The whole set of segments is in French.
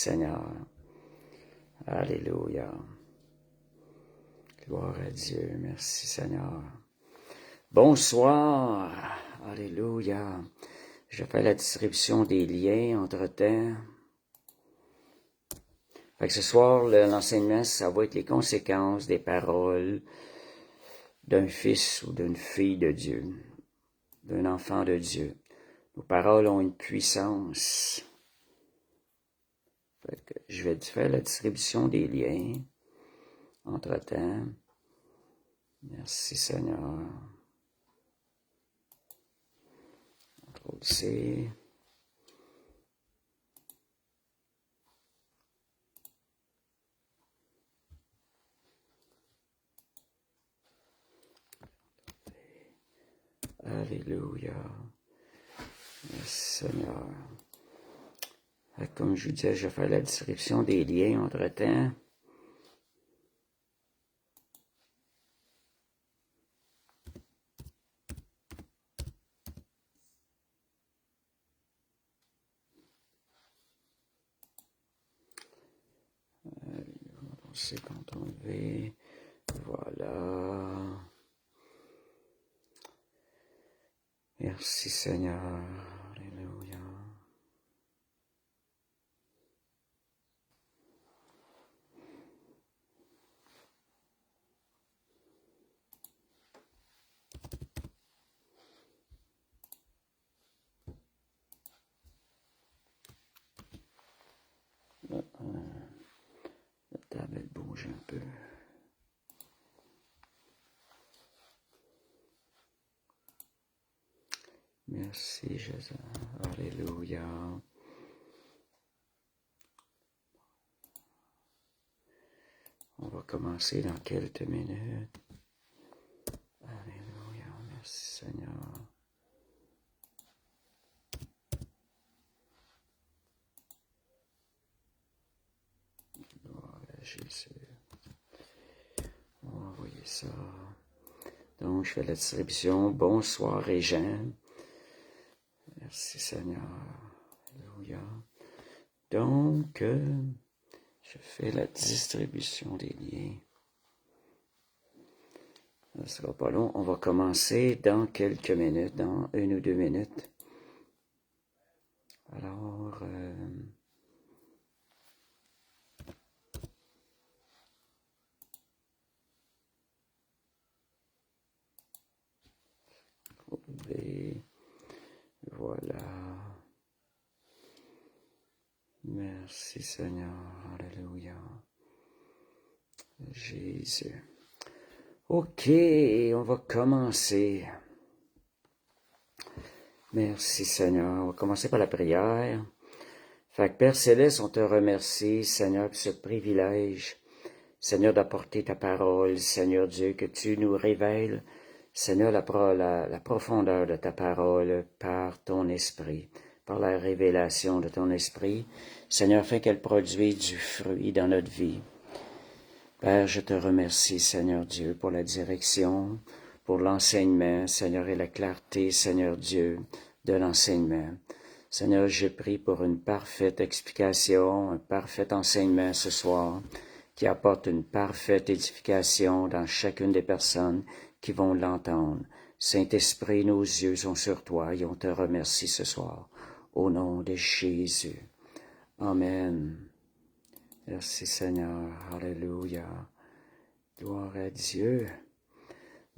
Seigneur. Alléluia. Gloire à Dieu. Merci Seigneur. Bonsoir. Alléluia. Je fais la distribution des liens entre-temps. Fait que ce soir, l'enseignement, ça va être les conséquences des paroles d'un fils ou d'une fille de Dieu, d'un enfant de Dieu. Nos paroles ont une puissance. Fait que je vais faire la distribution des liens entre-temps. Merci Seigneur. CTRL-C. Alléluia. Merci Seigneur. Comme je vous disais, je vais faire la distribution des liens entre-temps. C'est CTRL-V. Voilà. Merci Seigneur. Alléluia. La table elle bouge un peu. Merci Jésus. Alléluia. On va commencer dans quelques minutes. Alléluia. Merci Seigneur. Gloire à Jésus. On va envoyer ça. Donc, je fais la distribution. Bonsoir, Régent. Merci, Seigneur. Alléluia. Donc, je fais la distribution des liens. Ça ne sera pas long. On va commencer dans quelques minutes, dans 1 ou 2 minutes. Alors, voilà. Merci Seigneur. Alléluia. Jésus. OK, on va commencer. Merci Seigneur. On va commencer par la prière. Fait que Père Céleste, on te remercie, Seigneur, pour ce privilège, Seigneur, d'apporter ta parole, Seigneur Dieu, que tu nous révèles, Seigneur, la profondeur de ta parole par ton esprit, par la révélation de ton esprit. Seigneur, fais qu'elle produise du fruit dans notre vie. Père, je te remercie, Seigneur Dieu, pour la direction, pour l'enseignement, Seigneur, et la clarté, Seigneur Dieu, de l'enseignement. Seigneur, je prie pour une parfaite explication, un parfait enseignement ce soir, qui apporte une parfaite édification dans chacune des personnes qui vont l'entendre. Saint-Esprit, nos yeux sont sur toi et on te remercie ce soir. Au nom de Jésus. Amen. Merci Seigneur. Alléluia. Gloire à Dieu.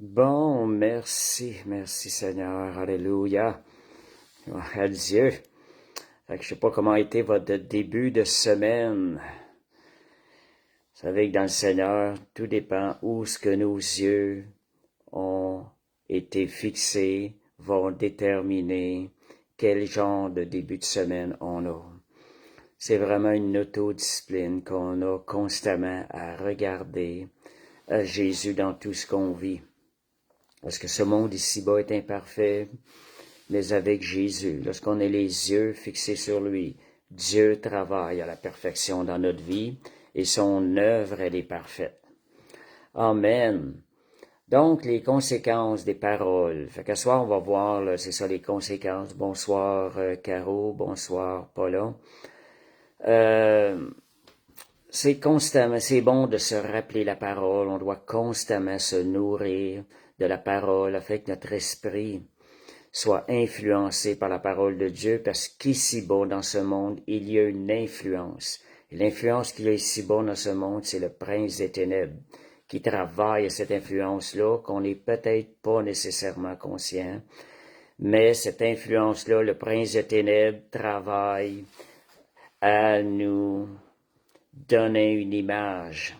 Bon, merci Seigneur. Alléluia. Gloire à Dieu. Fait que je sais pas comment a été votre début de semaine. Vous savez que dans le Seigneur, tout dépend où ce que nos yeux ont été fixés, vont déterminer quel genre de début de semaine on a. C'est vraiment une autodiscipline qu'on a constamment à regarder à Jésus dans tout ce qu'on vit. Parce que ce monde ici-bas est imparfait, mais avec Jésus, lorsqu'on a les yeux fixés sur lui, Dieu travaille à la perfection dans notre vie et son œuvre, elle est parfaite. Amen. Donc, les conséquences des paroles. Fait qu'à soir, on va voir, là, c'est ça, les conséquences. Bonsoir, Caro. Bonsoir, Paula. C'est constamment, c'est bon de se rappeler la parole, on doit constamment se nourrir de la parole afin que notre esprit soit influencé par la parole de Dieu, parce qu'ici-bas, dans ce monde, il y a une influence. Et l'influence qu'il y a ici-bas dans ce monde, c'est le prince des ténèbres qui travaille à cette influence-là, qu'on n'est peut-être pas nécessairement conscient, mais cette influence-là, le prince des ténèbres, travaille à nous donner une image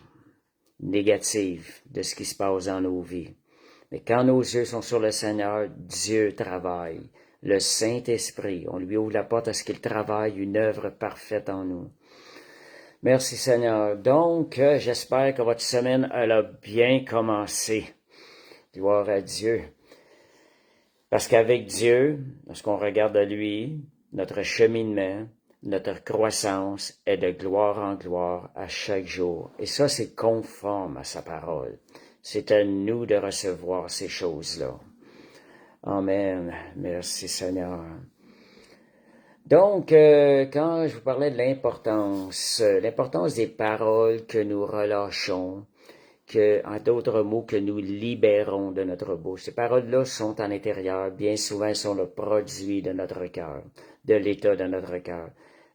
négative de ce qui se passe dans nos vies. Mais quand nos yeux sont sur le Seigneur, Dieu travaille. Le Saint-Esprit, on lui ouvre la porte à ce qu'il travaille une œuvre parfaite en nous. Merci Seigneur. Donc, j'espère que votre semaine, elle a bien commencé. Gloire à Dieu. Parce qu'avec Dieu, lorsqu'on regarde à lui, notre cheminement, notre croissance est de gloire en gloire à chaque jour. Et ça, c'est conforme à sa parole. C'est à nous de recevoir ces choses-là. Amen. Merci Seigneur. Donc, quand je vous parlais de l'importance des paroles que nous relâchons, en d'autres mots, que nous libérons de notre bouche. Ces paroles-là sont en intérieur, bien souvent sont le produit de notre cœur, de l'état de notre cœur.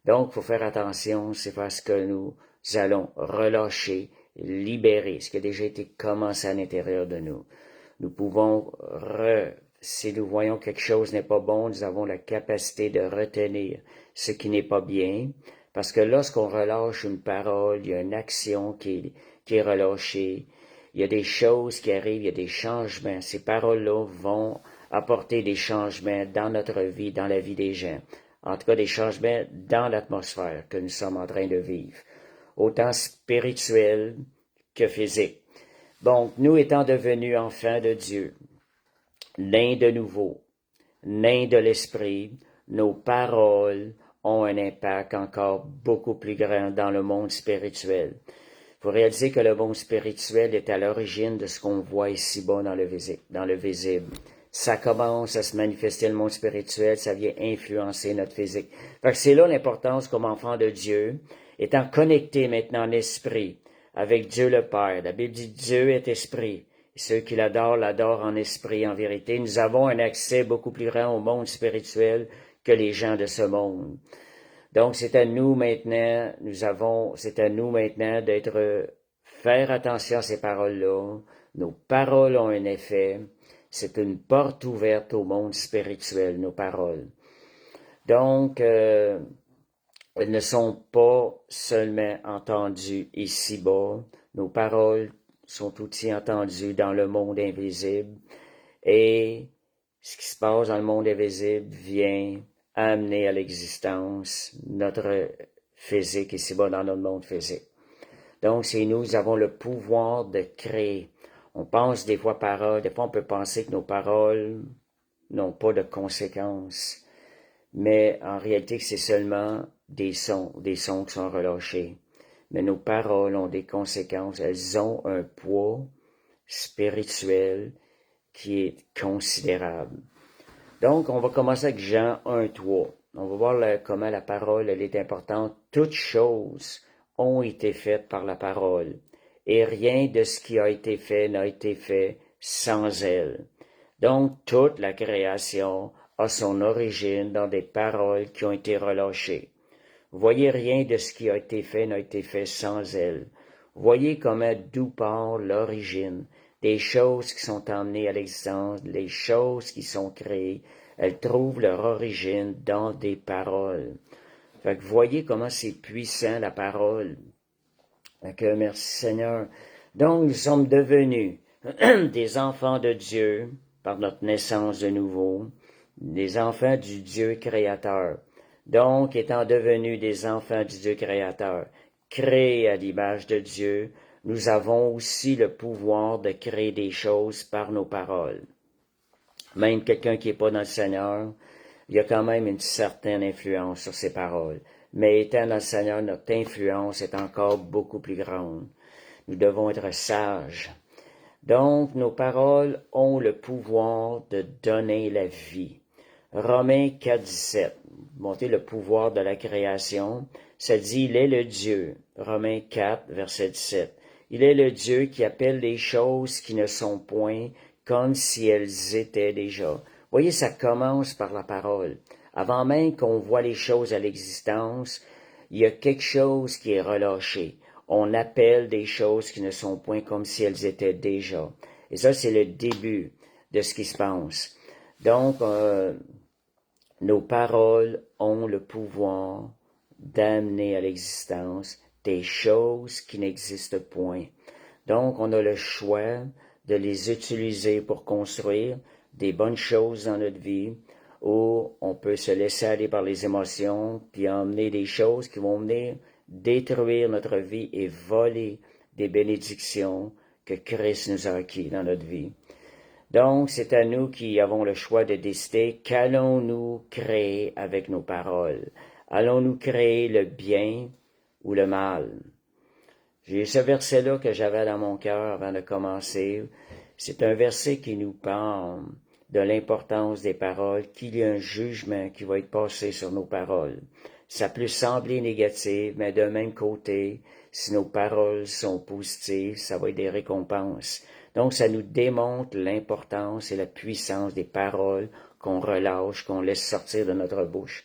Donc, il faut faire attention, c'est parce que nous allons relâcher, libérer ce qui a déjà été commencé à l'intérieur de nous. Nous pouvons, si nous voyons que quelque chose n'est pas bon, nous avons la capacité de retenir ce qui n'est pas bien, parce que lorsqu'on relâche une parole, il y a une action qui est relâchée, il y a des choses qui arrivent, il y a des changements. Ces paroles-là vont apporter des changements dans notre vie, dans la vie des gens. En tout cas, des changements dans l'atmosphère que nous sommes en train de vivre, autant spirituel que physique. Donc, nous étant devenus enfants de Dieu, nés de nouveau, nés de l'Esprit, nos paroles ont un impact encore beaucoup plus grand dans le monde spirituel. Il faut réaliser que le monde spirituel est à l'origine de ce qu'on voit ici-bas dans le visible. Ça commence à se manifester le monde spirituel, ça vient influencer notre physique. Fait que c'est là l'importance comme enfant de Dieu, étant connecté maintenant en esprit avec Dieu le Père. La Bible dit Dieu est esprit. Et ceux qui l'adorent en esprit, en vérité. Nous avons un accès beaucoup plus grand au monde spirituel que les gens de ce monde. Donc, c'est à nous maintenant faire attention à ces paroles-là. Nos paroles ont un effet. C'est une porte ouverte au monde spirituel, nos paroles. Donc, elles ne sont pas seulement entendues ici-bas. Nos paroles sont aussi entendues dans le monde invisible. Et ce qui se passe dans le monde invisible vient amener à l'existence notre physique ici-bas dans notre monde physique. Donc, c'est nous avons le pouvoir de créer. On pense des fois des fois on peut penser que nos paroles n'ont pas de conséquences, mais en réalité c'est seulement des sons qui sont relâchés. Mais nos paroles ont des conséquences, elles ont un poids spirituel qui est considérable. Donc, on va commencer avec Jean 1:3. On va voir comment la parole, elle est importante. Toutes choses ont été faites par la parole, et rien de ce qui a été fait n'a été fait sans elle. Donc, toute la création a son origine dans des paroles qui ont été relâchées. Voyez, rien de ce qui a été fait n'a été fait sans elle. Voyez comment d'où part l'origine des choses qui sont emmenées à l'existence, les choses qui sont créées, elles trouvent leur origine dans des paroles. Fait que voyez comment c'est puissant la parole. Fait que merci Seigneur. Donc nous sommes devenus des enfants de Dieu par notre naissance de nouveau, des enfants du Dieu créateur. Donc étant devenus des enfants du Dieu créateur, créés à l'image de Dieu, nous avons aussi le pouvoir de créer des choses par nos paroles. Même quelqu'un qui n'est pas dans le Seigneur, il y a quand même une certaine influence sur ses paroles. Mais étant dans le Seigneur, notre influence est encore beaucoup plus grande. Nous devons être sages. Donc, nos paroles ont le pouvoir de donner la vie. Romains 4:17. Montrer le pouvoir de la création. Ça dit, il est le Dieu. Romains 4, verset 17. Il est le Dieu qui appelle les choses qui ne sont point comme si elles étaient déjà. Voyez, ça commence par la parole. Avant même qu'on voit les choses à l'existence, il y a quelque chose qui est relâché. On appelle des choses qui ne sont point comme si elles étaient déjà. Et ça, c'est le début de ce qui se passe. Donc, nos paroles ont le pouvoir d'amener à l'existence des choses qui n'existent point. Donc, on a le choix de les utiliser pour construire des bonnes choses dans notre vie, ou on peut se laisser aller par les émotions, puis emmener des choses qui vont venir détruire notre vie et voler des bénédictions que Christ nous a acquis dans notre vie. Donc, c'est à nous qui avons le choix de décider qu'allons-nous créer avec nos paroles. Allons-nous créer le bien ou le mal? J'ai ce verset-là que j'avais dans mon cœur avant de commencer. C'est un verset qui nous parle de l'importance des paroles, qu'il y a un jugement qui va être passé sur nos paroles. Ça peut sembler négatif, mais d'un même côté, si nos paroles sont positives, ça va être des récompenses. Donc, ça nous démontre l'importance et la puissance des paroles qu'on relâche, qu'on laisse sortir de notre bouche.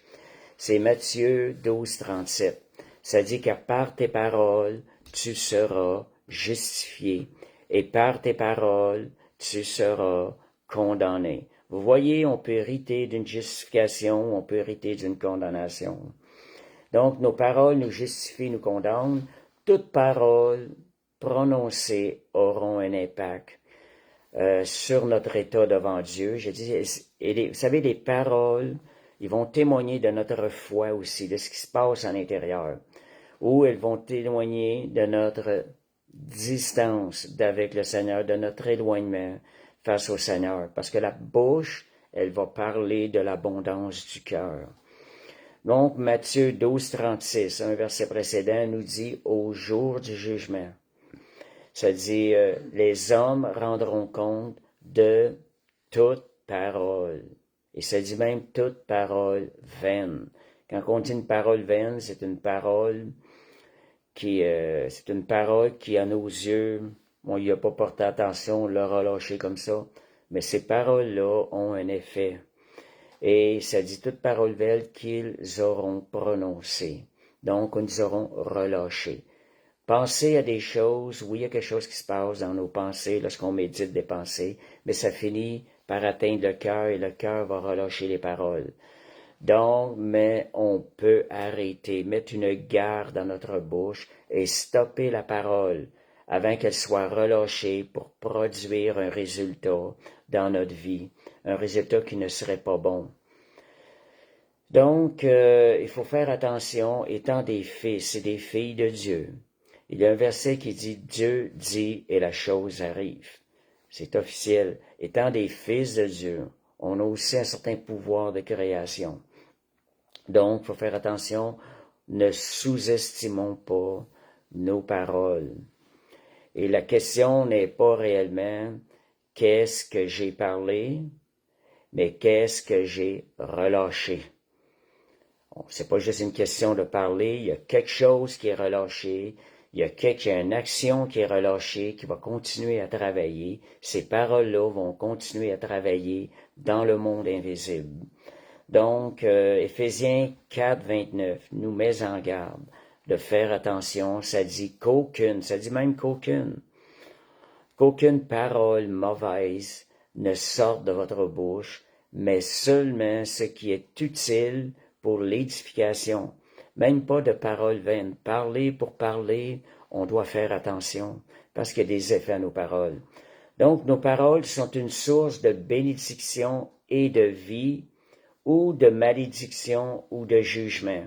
C'est Matthieu 12, 37. Ça dit qu'à par tes paroles, tu seras justifié, et par tes paroles, tu seras condamné. Vous voyez, on peut hériter d'une justification, on peut hériter d'une condamnation. Donc, nos paroles nous justifient, nous condamnent. Toutes paroles prononcées auront un impact sur notre état devant Dieu. Je dis, vous savez, les paroles, ils vont témoigner de notre foi aussi, de ce qui se passe à l'intérieur, ou elles vont témoigner de notre distance d'avec le Seigneur, de notre éloignement face au Seigneur, parce que la bouche, elle va parler de l'abondance du cœur. Donc, Matthieu 12, 36, un verset précédent, nous dit « au jour du jugement ». Ça dit « les hommes rendront compte de toute parole ». Et ça dit même « toute parole vaine ». Quand on dit une parole vaine, c'est une parole qui, à nos yeux, on n'y a pas porté attention, on l'a relâché comme ça. Mais ces paroles-là ont un effet. Et ça dit toute parole vaine qu'ils auront prononcée. Donc, nous aurons relâché. Penser à des choses, oui, il y a quelque chose qui se passe dans nos pensées lorsqu'on médite des pensées, mais ça finit par atteindre le cœur et le cœur va relâcher les paroles. Donc, mais on peut arrêter, mettre une garde dans notre bouche et stopper la parole avant qu'elle soit relâchée pour produire un résultat dans notre vie, un résultat qui ne serait pas bon. Donc, il faut faire attention, étant des fils et des filles de Dieu. Il y a un verset qui dit « Dieu dit et la chose arrive ». C'est officiel. Étant des fils de Dieu, on a aussi un certain pouvoir de création. Donc, il faut faire attention, ne sous-estimons pas nos paroles. Et la question n'est pas réellement « qu'est-ce que j'ai parlé ?» mais « qu'est-ce que j'ai relâché ?» C'est pas juste une question de parler, il y a quelque chose qui est relâché, il y a une action qui est relâchée, qui va continuer à travailler. Ces paroles-là vont continuer à travailler dans le monde invisible. Donc, Éphésiens 4, 29 nous met en garde de faire attention. Ça dit même qu'aucune parole mauvaise ne sorte de votre bouche, mais seulement ce qui est utile pour l'édification. Même pas de paroles vaines. Parler pour parler, on doit faire attention, parce qu'il y a des effets à nos paroles. Donc, nos paroles sont une source de bénédiction et de vie, ou de malédiction ou de jugement.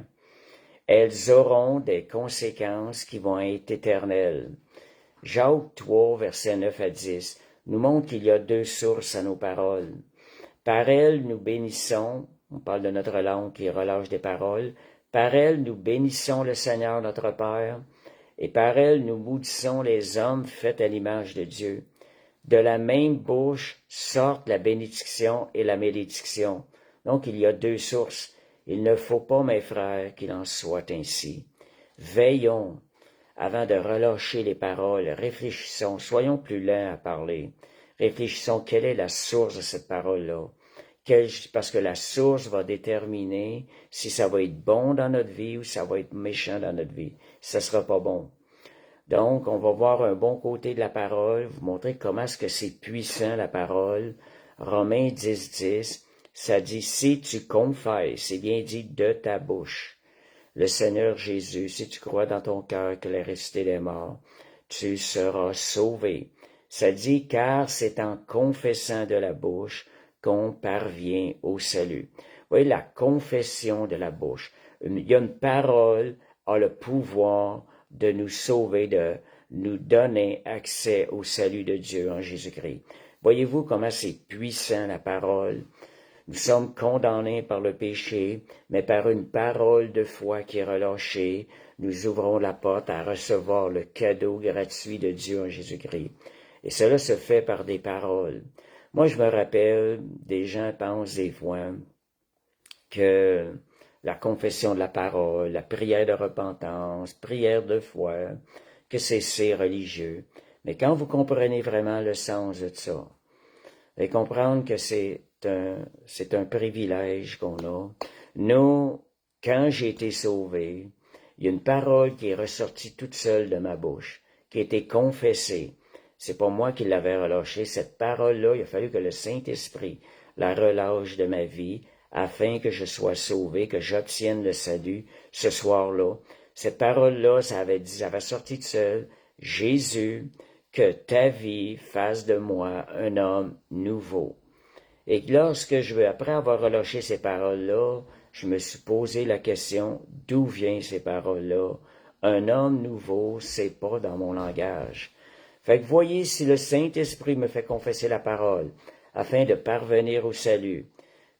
Elles auront des conséquences qui vont être éternelles. Jacques 3, versets 9 à 10, nous montre qu'il y a deux sources à nos paroles. Par elles, nous bénissons, on parle de notre langue qui relâche des paroles, par elles, nous bénissons le Seigneur notre Père, et par elles, nous maudissons les hommes faits à l'image de Dieu. De la même bouche sortent la bénédiction et la malédiction. Donc, il y a deux sources. Il ne faut pas, mes frères, qu'il en soit ainsi. Veillons avant de relâcher les paroles. Réfléchissons, soyons plus lents à parler. Réfléchissons quelle est la source de cette parole-là. Parce que la source va déterminer si ça va être bon dans notre vie ou ça va être méchant dans notre vie. Ça ne sera pas bon. Donc, on va voir un bon côté de la parole, vous montrer comment est-ce que c'est puissant la parole. Romains 10, ça dit, si tu confesses, c'est bien dit de ta bouche, le Seigneur Jésus, si tu crois dans ton cœur qu'il est ressuscité des morts, tu seras sauvé. Ça dit, car c'est en confessant de la bouche qu'on parvient au salut. Vous voyez, la confession de la bouche. Il y a une parole a le pouvoir de nous sauver, de nous donner accès au salut de Dieu en Jésus-Christ. Voyez-vous comment c'est puissant la parole? Nous sommes condamnés par le péché, mais par une parole de foi qui est relâchée, nous ouvrons la porte à recevoir le cadeau gratuit de Dieu en Jésus-Christ. Et cela se fait par des paroles. Moi, je me rappelle, des gens pensent des fois que la confession de la parole, la prière de repentance, prière de foi, que c'est religieux. Mais quand vous comprenez vraiment le sens de ça, et comprendre que c'est un privilège qu'on a. Nous, quand j'ai été sauvé, il y a une parole qui est ressortie toute seule de ma bouche, qui a été confessée. C'est pas moi qui l'avais relâchée. Cette parole-là, il a fallu que le Saint-Esprit la relâche de ma vie afin que je sois sauvé, que j'obtienne le salut ce soir-là. Cette parole-là, ça avait sorti de seul. Jésus, que ta vie fasse de moi un homme nouveau. Et lorsque après avoir relâché ces paroles-là, je me suis posé la question, d'où viennent ces paroles-là? Un homme nouveau, c'est pas dans mon langage. Fait que voyez, si le Saint-Esprit me fait confesser la parole, afin de parvenir au salut,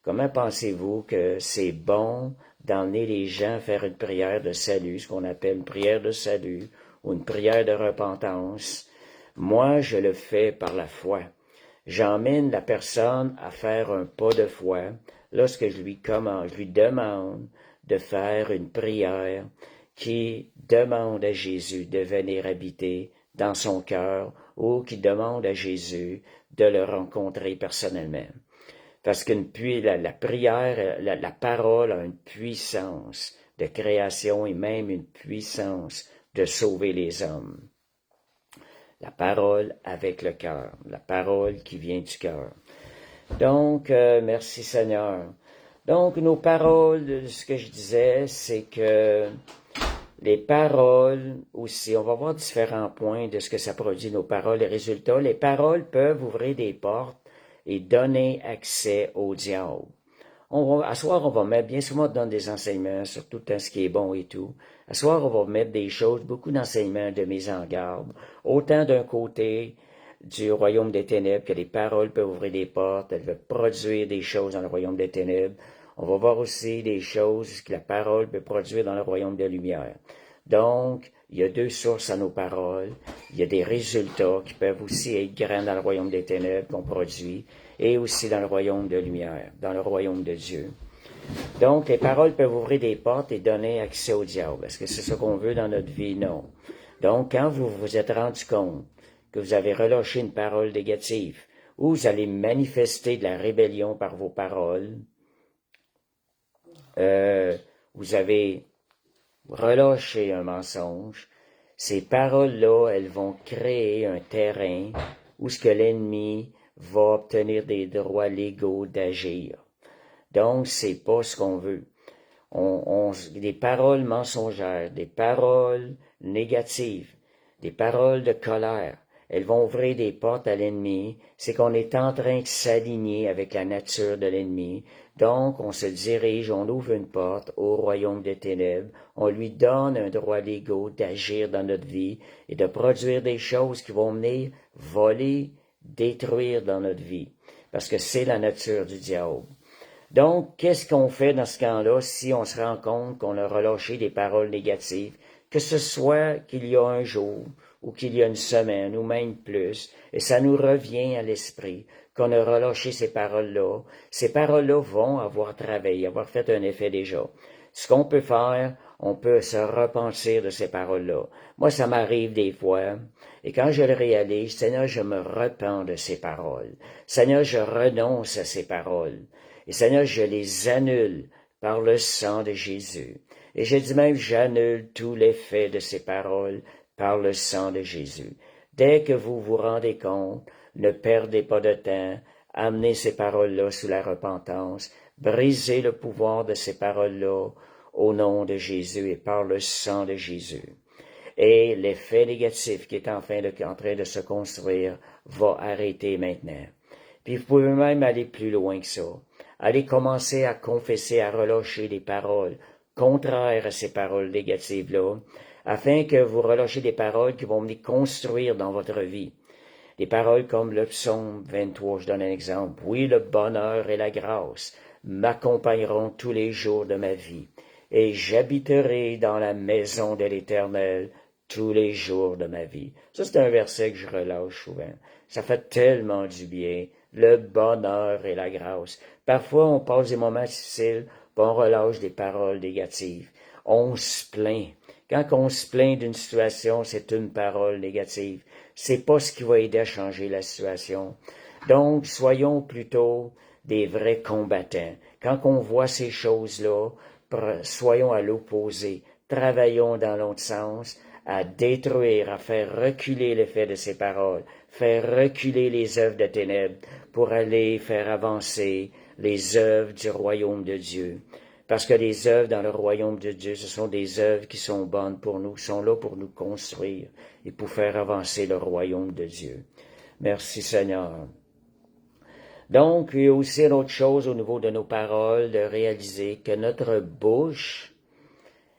comment pensez-vous que c'est bon d'emmener les gens faire une prière de salut, ce qu'on appelle une prière de salut, ou une prière de repentance? Moi, je le fais par la foi. J'emmène la personne à faire un pas de foi lorsque je lui demande de faire une prière qui demande à Jésus de venir habiter dans son cœur ou qui demande à Jésus de le rencontrer personnellement. Parce que la prière, la parole a une puissance de création et même une puissance de sauver les hommes. La parole avec le cœur, la parole qui vient du cœur. Donc, merci Seigneur. Donc, nos paroles, ce que je disais, c'est que les paroles aussi, on va voir différents points de ce que ça produit, nos paroles, les résultats. Les paroles peuvent ouvrir des portes et donner accès au diable. À soir, on va mettre, bien souvent, on donne des enseignements sur tout ce qui est bon et tout. À soir, on va mettre des choses, beaucoup d'enseignements de mise en garde. Autant d'un côté du royaume des ténèbres, que les paroles peuvent ouvrir des portes, elles peuvent produire des choses dans le royaume des ténèbres. On va voir aussi des choses que la parole peut produire dans le royaume de lumière. Donc, il y a deux sources à nos paroles. Il y a des résultats qui peuvent aussi être grands dans le royaume des ténèbres qu'on produit et aussi dans le royaume de lumière, dans le royaume de Dieu. Donc, les paroles peuvent ouvrir des portes et donner accès au diable. Est-ce que c'est ce qu'on veut dans notre vie? Non. Donc, quand vous vous êtes rendu compte que vous avez relâché une parole négative ou vous allez manifester de la rébellion par vos paroles, vous avez relâché un mensonge, ces paroles-là, elles vont créer un terrain où ce que l'ennemi va obtenir des droits légaux d'agir. Donc, c'est pas ce qu'on veut. Des paroles mensongères, des paroles négatives, des paroles de colère, elles vont ouvrir des portes à l'ennemi. C'est qu'on est en train de s'aligner avec la nature de l'ennemi. Donc, on se dirige, on ouvre une porte au royaume des ténèbres. On lui donne un droit légal d'agir dans notre vie et de produire des choses qui vont venir voler, détruire dans notre vie. Parce que c'est la nature du diable. Donc, qu'est-ce qu'on fait dans ce cas-là si on se rend compte qu'on a relâché des paroles négatives, que ce soit qu'il y a un jour ou qu'il y a une semaine ou même plus, et ça nous revient à l'esprit qu'on a relâché ces paroles-là vont avoir travaillé, avoir fait un effet déjà. Ce qu'on peut faire, on peut se repentir de ces paroles-là. Moi, ça m'arrive des fois, et quand je le réalise, Seigneur, je me repens de ces paroles. Seigneur, je renonce à ces paroles. Et Seigneur, je les annule par le sang de Jésus. Et je dis même, j'annule tout l'effet de ces paroles par le sang de Jésus. Dès que vous vous rendez compte, ne perdez pas de temps, amenez ces paroles-là sous la repentance, brisez le pouvoir de ces paroles-là au nom de Jésus et par le sang de Jésus. Et l'effet négatif qui est en train de se construire va arrêter maintenant. Puis vous pouvez même aller plus loin que ça. Allez commencer à confesser, à relâcher des paroles contraires à ces paroles négatives-là, afin que vous relâchez des paroles qui vont venir construire dans votre vie. Des paroles comme le psaume 23, je donne un exemple. Oui, le bonheur et la grâce m'accompagneront tous les jours de ma vie, et j'habiterai dans la maison de l'Éternel tous les jours de ma vie. Ça, c'est un verset que je relâche souvent. Ça fait tellement du bien, le bonheur et la grâce. Parfois, on passe des moments difficiles, puis on relâche des paroles négatives. On se plaint. Quand on se plaint d'une situation, c'est une parole négative. C'est pas ce qui va aider à changer la situation. Donc, soyons plutôt des vrais combattants. Quand on voit ces choses-là, soyons à l'opposé. Travaillons dans l'autre sens, à détruire, à faire reculer l'effet de ces paroles, faire reculer les œuvres de ténèbres pour aller faire avancer les œuvres du royaume de Dieu. Parce que les œuvres dans le royaume de Dieu, ce sont des œuvres qui sont bonnes pour nous, qui sont là pour nous construire et pour faire avancer le royaume de Dieu. Merci Seigneur. Donc, il y a aussi une autre chose au niveau de nos paroles, de réaliser que notre bouche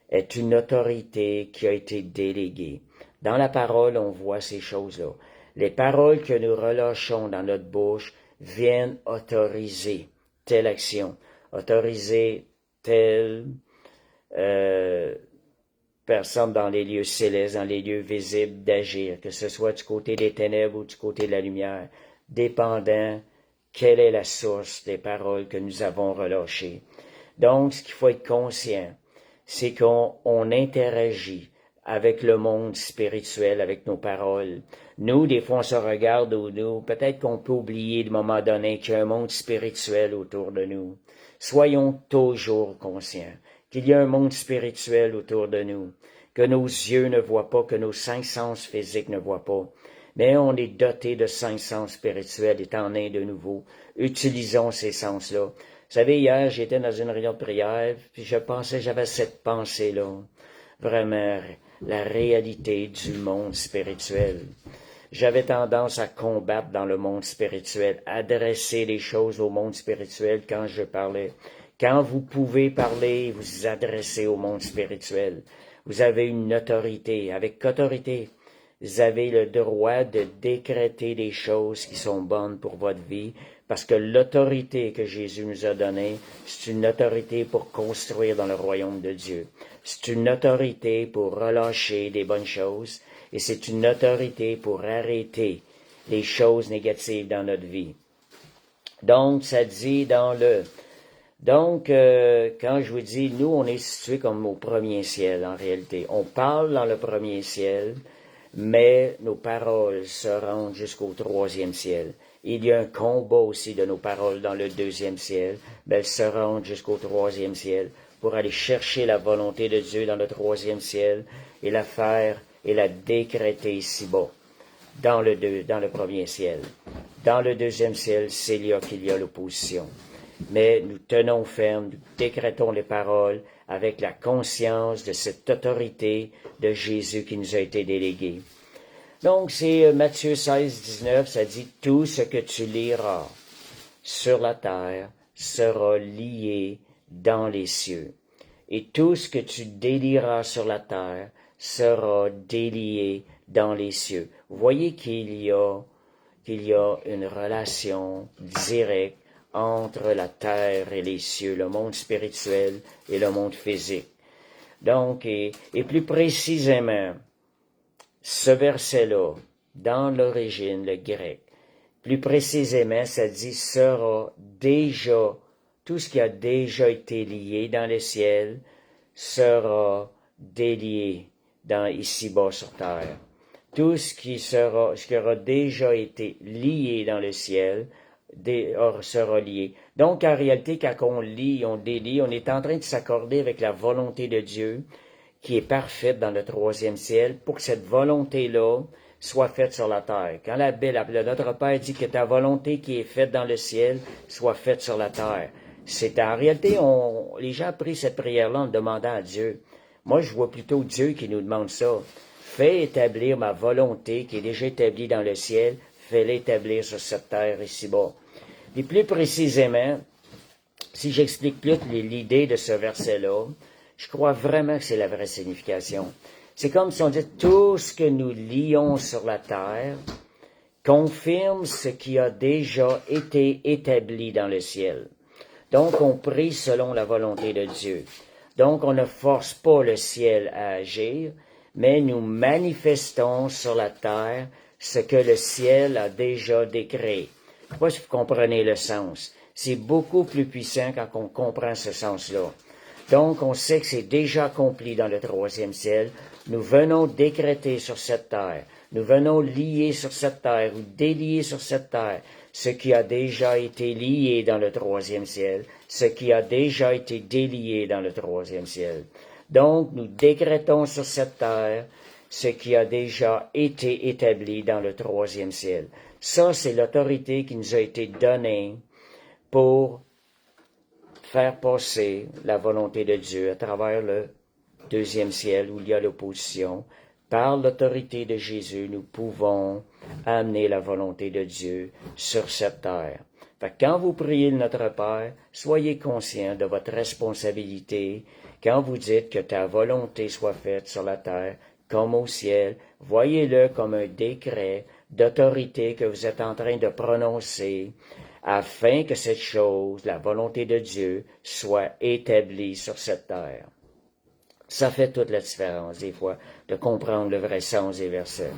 est une autorité qui a été déléguée. Dans la parole, on voit ces choses-là. Les paroles que nous relâchons dans notre bouche viennent autoriser telle action, autoriser telle personne dans les lieux célestes, dans les lieux visibles d'agir, que ce soit du côté des ténèbres ou du côté de la lumière, dépendant quelle est la source des paroles que nous avons relâchées. Donc, ce qu'il faut être conscient, c'est qu'on interagit avec le monde spirituel, avec nos paroles. Nous, des fois, on se regarde au nous. Peut-être qu'on peut oublier de moment donné qu'il y a un monde spirituel autour de nous. Soyons toujours conscients qu'il y a un monde spirituel autour de nous, que nos yeux ne voient pas, que nos cinq sens physiques ne voient pas. Mais on est doté de cinq sens spirituels, étant né de nouveau. Utilisons ces sens-là. Vous savez, hier, j'étais dans une réunion de prière, puis j'avais cette pensée-là. Vraiment, la réalité du monde spirituel. J'avais tendance à combattre dans le monde spirituel, adresser les choses au monde spirituel quand je parlais. Quand vous pouvez parler, vous adressez au monde spirituel. Vous avez une autorité. Avec autorité, vous avez le droit de décréter des choses qui sont bonnes pour votre vie, parce que l'autorité que Jésus nous a donnée, c'est une autorité pour construire dans le royaume de Dieu. C'est une autorité pour relâcher des bonnes choses, et c'est une autorité pour arrêter les choses négatives dans notre vie. Donc, ça dit quand je vous dis, nous, on est situé comme au premier ciel, en réalité. On parle dans le premier ciel, mais nos paroles se rendent jusqu'au troisième ciel. Il y a un combat aussi de nos paroles dans le deuxième ciel, mais elles se rendent jusqu'au troisième ciel pour aller chercher la volonté de Dieu dans le troisième ciel et la faire et la décréter ici-bas, dans le premier ciel. Dans le deuxième ciel, c'est là qu'il y a l'opposition. Mais nous tenons ferme, nous décrétons les paroles avec la conscience de cette autorité de Jésus qui nous a été déléguée. Donc, c'est Matthieu 16, 19, ça dit « Tout ce que tu liras sur la terre sera lié dans les cieux. Et tout ce que tu délieras sur la terre sera délié dans les cieux. » Vous voyez qu'il y a une relation directe entre la terre et les cieux, le monde spirituel et le monde physique. Donc, et plus précisément, ce verset-là, dans l'origine, le grec, plus précisément, ça dit sera déjà, tout ce qui a déjà été lié dans le ciel sera délié ici-bas sur terre. Tout ce qui aura déjà été lié dans le ciel, sera lié. Donc, en réalité, quand on lit, on délie, on est en train de s'accorder avec la volonté de Dieu, qui est parfaite dans le troisième ciel, pour que cette volonté-là soit faite sur la terre. Quand notre Père dit que ta volonté qui est faite dans le ciel soit faite sur la terre. C'est en réalité, les gens prient cette prière-là en demandant à Dieu. Moi, je vois plutôt Dieu qui nous demande ça. Fais établir ma volonté qui est déjà établie dans le ciel, fais-la établir sur cette terre ici-bas. Et plus précisément, si j'explique plus l'idée de ce verset-là, je crois vraiment que c'est la vraie signification. C'est comme si on dit tout ce que nous lions sur la terre confirme ce qui a déjà été établi dans le ciel. Donc, on prie selon la volonté de Dieu. Donc, on ne force pas le ciel à agir, mais nous manifestons sur la terre ce que le ciel a déjà décrété. Je ne sais pas si vous comprenez le sens. C'est beaucoup plus puissant quand on comprend ce sens-là. Donc, on sait que c'est déjà accompli dans le troisième ciel. Nous venons décréter sur cette terre, nous venons lier sur cette terre ou délier sur cette terre ce qui a déjà été lié dans le troisième ciel, ce qui a déjà été délié dans le troisième ciel. Donc, nous décrétons sur cette terre ce qui a déjà été établi dans le troisième ciel. Ça, c'est l'autorité qui nous a été donnée pour faire passer la volonté de Dieu à travers le deuxième ciel où il y a l'opposition. Par l'autorité de Jésus, nous pouvons amener la volonté de Dieu sur cette terre. Fait que quand vous priez Notre Père, soyez conscient de votre responsabilité. Quand vous dites que ta volonté soit faite sur la terre comme au ciel, voyez-le comme un décret d'autorité que vous êtes en train de prononcer afin que cette chose, la volonté de Dieu, soit établie sur cette terre. Ça fait toute la différence, des fois, de comprendre le vrai sens des versets.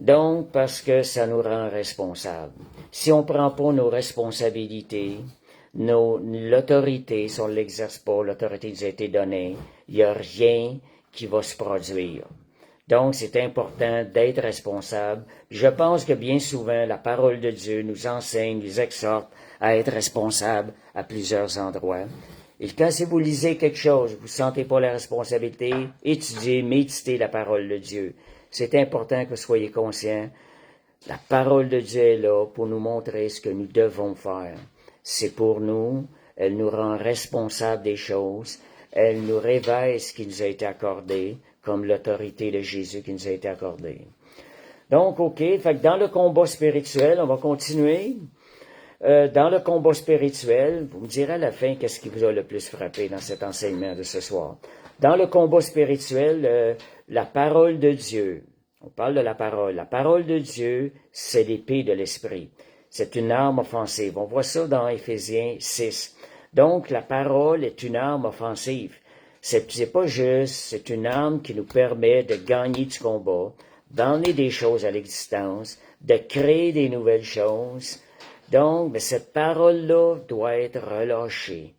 Donc, parce que ça nous rend responsables. Si on ne prend pas nos responsabilités, l'autorité, si on ne l'exerce pas, l'autorité nous a été donnée, il n'y a rien qui va se produire. Donc, c'est important d'être responsable. Je pense que bien souvent, la parole de Dieu nous enseigne, nous exhorte à être responsable à plusieurs endroits. Et quand si vous lisez quelque chose, vous ne sentez pas la responsabilité, étudiez, méditez la parole de Dieu. C'est important que vous soyez conscients. La parole de Dieu est là pour nous montrer ce que nous devons faire. C'est pour nous, elle nous rend responsables des choses, elle nous révèle ce qui nous a été accordé, comme l'autorité de Jésus qui nous a été accordée. Donc, OK, fait que dans le combat spirituel, on va continuer. Dans le combat spirituel, vous me direz à la fin qu'est-ce qui vous a le plus frappé dans cet enseignement de ce soir. Dans le combat spirituel, la parole de Dieu, on parle de la parole. La parole de Dieu, c'est l'épée de l'esprit. C'est une arme offensive. On voit ça dans Éphésiens 6. Donc, la parole est une arme offensive. C'est pas juste, c'est une arme qui nous permet de gagner du combat, d'emmener des choses à l'existence, de créer des nouvelles choses. Donc, cette parole-là doit être relâchée.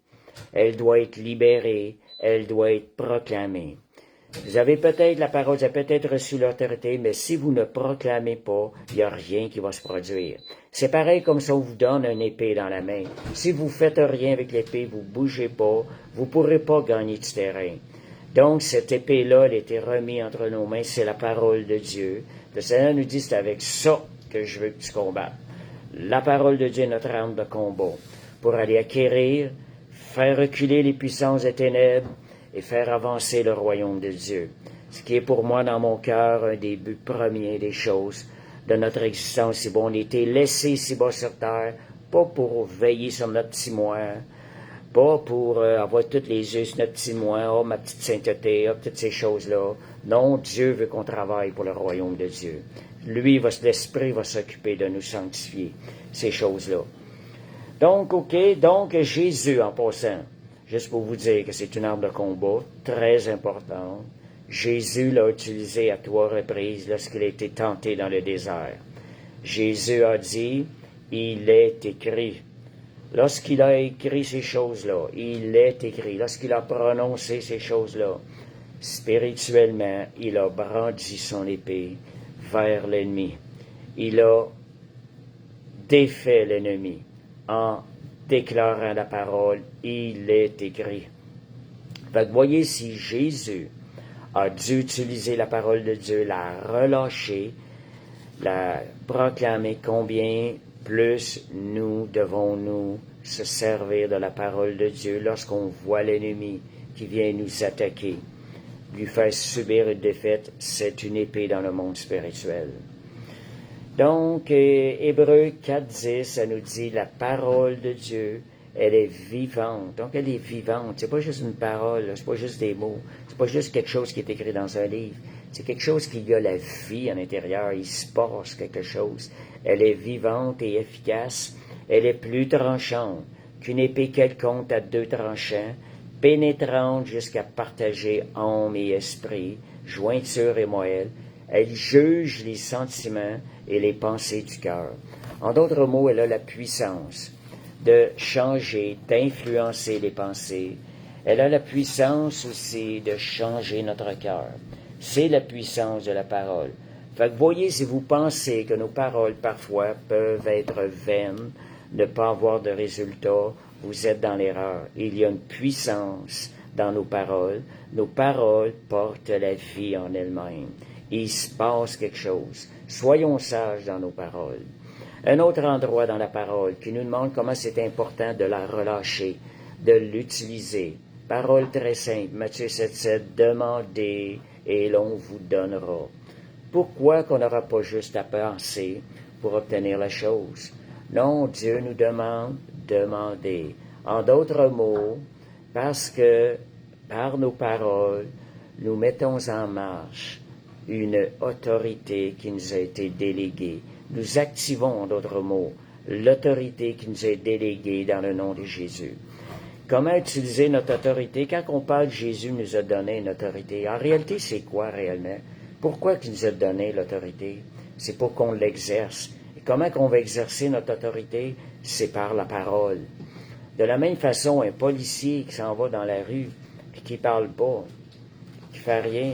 Elle doit être libérée. Elle doit être proclamée. Vous avez peut-être, la parole, vous avez peut-être reçu l'autorité, mais si vous ne proclamez pas, il n'y a rien qui va se produire. C'est pareil comme si on vous donne une épée dans la main. Si vous faites rien avec l'épée, vous bougez pas, vous pourrez pas gagner du terrain. Donc, cette épée-là, elle a été remise entre nos mains, c'est la parole de Dieu. Le Seigneur nous dit, c'est avec ça que je veux que tu combattes. La parole de Dieu est notre arme de combat pour aller acquérir, faire reculer les puissances des ténèbres et faire avancer le royaume de Dieu. Ce qui est pour moi dans mon cœur un des buts premiers des choses de notre existence. Si bon, on a été laissé ici-bas sur terre, pas pour veiller sur notre petit moi, pas pour avoir tous les yeux sur notre petit moi, oh, ma petite sainteté, oh, toutes ces choses-là. Non, Dieu veut qu'on travaille pour le royaume de Dieu. Lui, l'Esprit va s'occuper de nous sanctifier, ces choses-là. Donc, OK, donc Jésus, en passant, juste pour vous dire que c'est une arme de combat très importante, Jésus l'a utilisé à 3 reprises lorsqu'il a été tenté dans le désert. Jésus a dit, il est écrit. lorsqu'il a écrit ces choses-là, il est écrit, lorsqu'il a prononcé ces choses-là, spirituellement, il a brandi son épée vers l'ennemi. Il a défait l'ennemi en déclarant la parole, il est écrit. Fait que voyez, si Jésus a dû utiliser la parole de Dieu, la relâcher, la proclamer, combien plus nous devons-nous se servir de la parole de Dieu lorsqu'on voit l'ennemi qui vient nous attaquer, lui faire subir une défaite, c'est une épée dans le monde spirituel. Donc, Hébreux 4.10, ça nous dit la parole de Dieu, elle est vivante. Donc, elle est vivante. C'est pas juste une parole, c'est pas juste des mots, c'est pas juste quelque chose qui est écrit dans un livre. C'est quelque chose qui a la vie à l'intérieur. Il se passe quelque chose. Elle est vivante et efficace. Elle est plus tranchante qu'une épée quelconque à 2 tranchants, pénétrante jusqu'à partager âme et esprit, jointure et moelle. Elle juge les sentiments et les pensées du cœur. En d'autres mots, elle a la puissance de changer, d'influencer les pensées. Elle a la puissance aussi de changer notre cœur. C'est la puissance de la parole. Fait que voyez, si vous pensez que nos paroles parfois peuvent être vaines, ne pas avoir de résultats, vous êtes dans l'erreur. Il y a une puissance dans nos paroles. Nos paroles portent la vie en elles-mêmes. Il se passe quelque chose. Soyons sages dans nos paroles. Un autre endroit dans la parole qui nous demande comment c'est important de la relâcher, de l'utiliser. Parole très simple, Matthieu 7.7, demandez et l'on vous donnera. Pourquoi qu'on n'aura pas juste à penser pour obtenir la chose? Non, Dieu nous demande, demandez. En d'autres mots, parce que par nos paroles, nous mettons en marche une autorité qui nous a été déléguée. Nous activons, en d'autres mots, l'autorité qui nous est déléguée dans le nom de Jésus. Comment utiliser notre autorité? Quand on parle de Jésus nous a donné une autorité, en réalité, c'est quoi réellement? Pourquoi il nous a donné l'autorité? C'est pour qu'on l'exerce. Et comment qu'on va exercer notre autorité? C'est par la parole. De la même façon, un policier qui s'en va dans la rue et qui parle pas, qui fait rien,